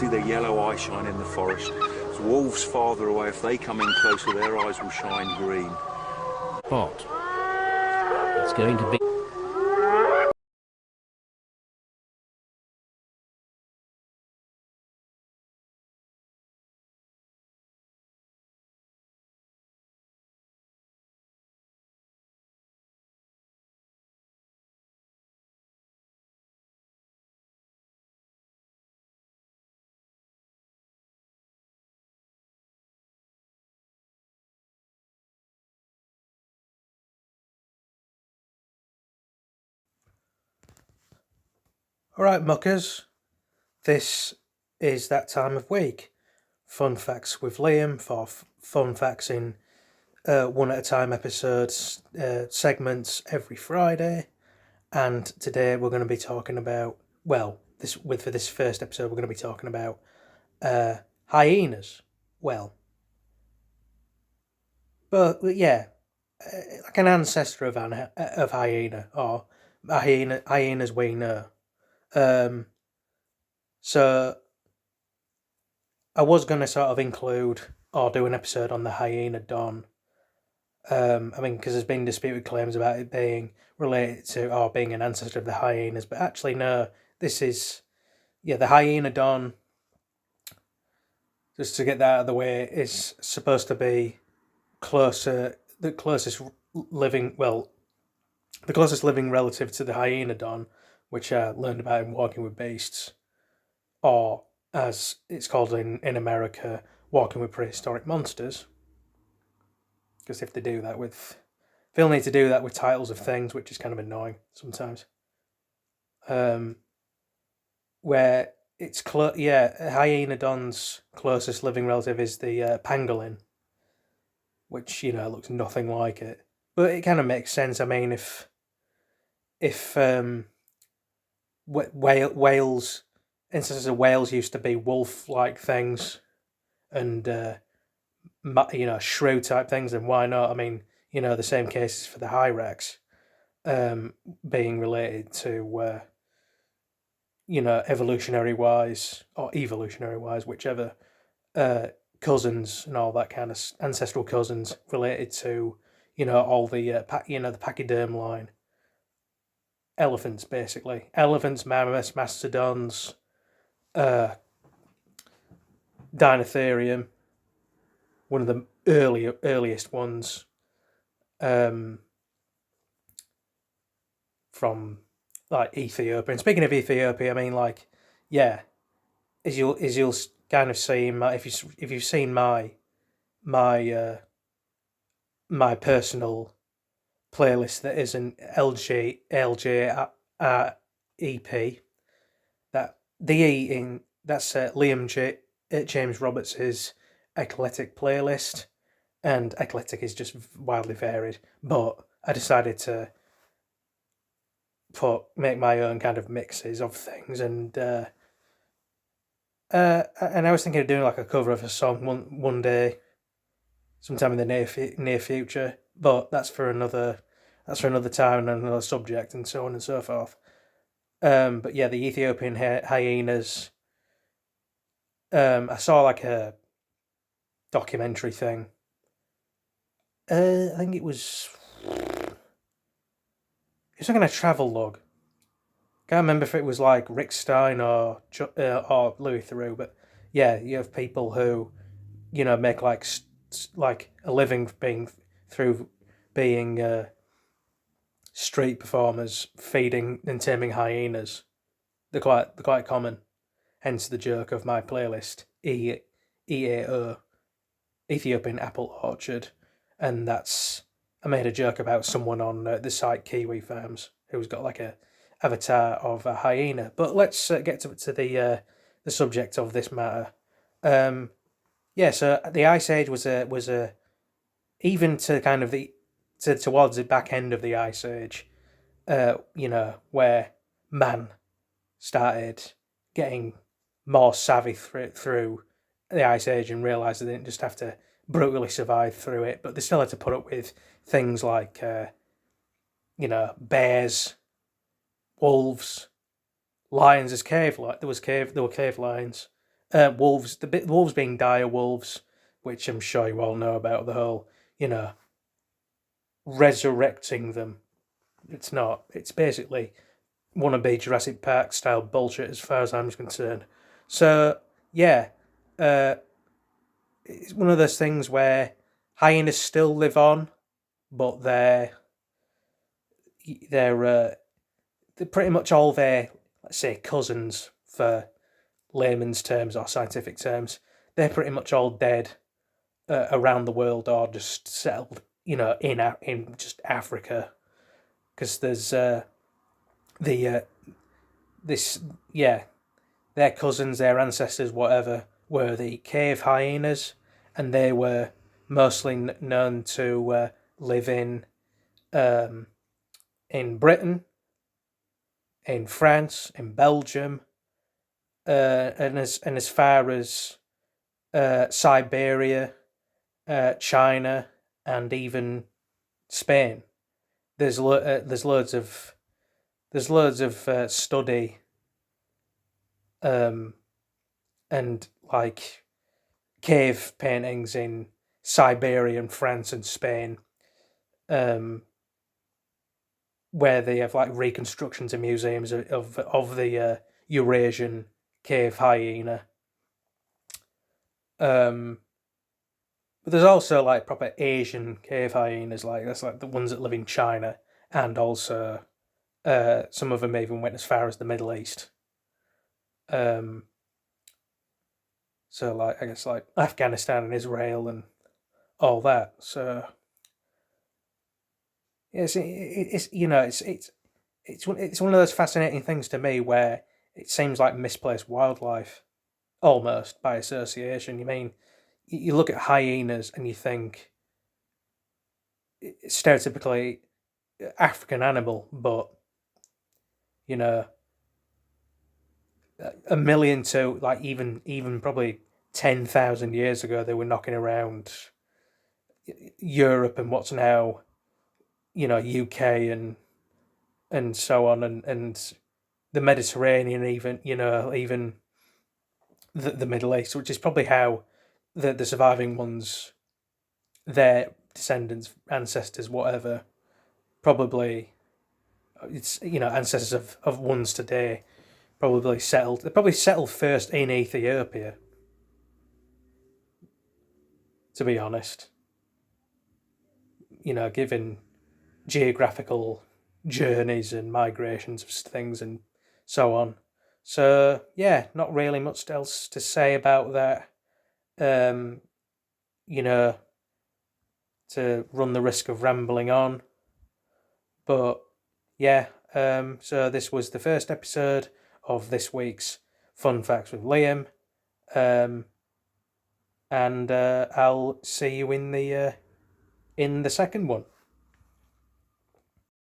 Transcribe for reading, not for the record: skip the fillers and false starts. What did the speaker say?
see their yellow eye shine in the forest. As wolves farther away, if they come in closer, their eyes will shine green. Spot. It's going to be... Alright, muckers, this is that time of week. Fun Facts with Liam for Fun Facts in one at a time episodes, segments every Friday. And today we're going to be talking about, for this first episode, we're going to be talking about hyenas. Like an ancestor of hyena, or hyenas we know. So I was going to sort of include or do an episode on the hyena don. Because there's been disputed claims about it being related to or being an ancestor of the hyenas, but actually no, this is, the hyena don, just to get that out of the way, is supposed to be the closest living relative to the hyena don, which I learned about in Walking with Beasts, or as it's called in America, Walking with Prehistoric Monsters. Because if they'll need to do that with titles of things, which is kind of annoying sometimes. Where it's hyena don's closest living relative is the pangolin, which looks nothing like it, but it kind of makes sense. I mean, if whales, instances of whales used to be wolf-like things, and shrew type things, then why not? I mean, the same cases for the hyrax, being related to evolutionary wise or evolutionary wise, whichever, cousins and all that kind of ancestral cousins related to all the the pachyderm line. Elephants, basically. Elephants, mammoths, mastodons, Dinotherium, one of the earliest ones, from like Ethiopia. And speaking of Ethiopia, I mean, as you'll kind of see if you've seen my personal playlist that is an LJ EP, that the E in that's James Roberts' eclectic playlist, and eclectic is just wildly varied, but I decided to make my own kind of mixes of things, and I was thinking of doing like a cover of a song one day, sometime in the near future, but that's for another time and another subject, and so on and so forth. But yeah, the Ethiopian hyenas. I saw like a documentary thing. I think it was like a travel log. Can't remember if it was like Rick Stein or Louis Theroux, but yeah, you have people who make like a living through being street performers, feeding and taming hyenas. They're quite common. Hence the joke of my playlist, EAO, Ethiopian Apple Orchard, and I made a joke about someone on the site Kiwi Farms who's got like a avatar of a hyena. But let's get to the subject of this matter. So the Ice Age was a even to kind of towards the back end of the Ice Age, where man started getting more savvy through the Ice Age and realised they didn't just have to brutally survive through it, but they still had to put up with things like bears, wolves, lions as there were cave lions, wolves. The wolves being dire wolves, which I'm sure you all know about, the whole, resurrecting them. It's not. It's basically wannabe Jurassic Park style bullshit as far as I'm concerned. So yeah, it's one of those things where hyenas still live on, but they're pretty much all their, let's say, cousins, for layman's terms or scientific terms. They're pretty much all dead around the world, or just settled, in just Africa, because there's their cousins, their ancestors, whatever, were the cave hyenas, and they were mostly known to live in Britain, in France, in Belgium, and as far as Siberia, China, and even Spain. There's loads of study, and like cave paintings in Siberia and France and Spain, where they have like reconstructions in museums of the Eurasian cave hyena. But there's also like proper Asian cave hyenas, like that's like the ones that live in China, and also some of them even went as far as the Middle East. So like I guess like Afghanistan and Israel and all that. So yes, it's it's one of those fascinating things to me where it seems like misplaced wildlife, almost by association. You mean, you look at hyenas and you think it's stereotypically African animal, but you know, a million to like even probably 10,000 years ago, they were knocking around Europe and what's now, UK and so on, and the Mediterranean, even the Middle East, which is probably how the surviving ones, their descendants, ancestors, whatever, probably, it's ancestors of ones today, probably settled. They probably settled first in Ethiopia, to be honest. Given geographical journeys and migrations of things and so on. So yeah, not really much else to say about that. Um, you know, to run the risk of rambling on. But yeah, so this was the first episode of this week's Fun Facts with Liam. And I'll see you in the second one.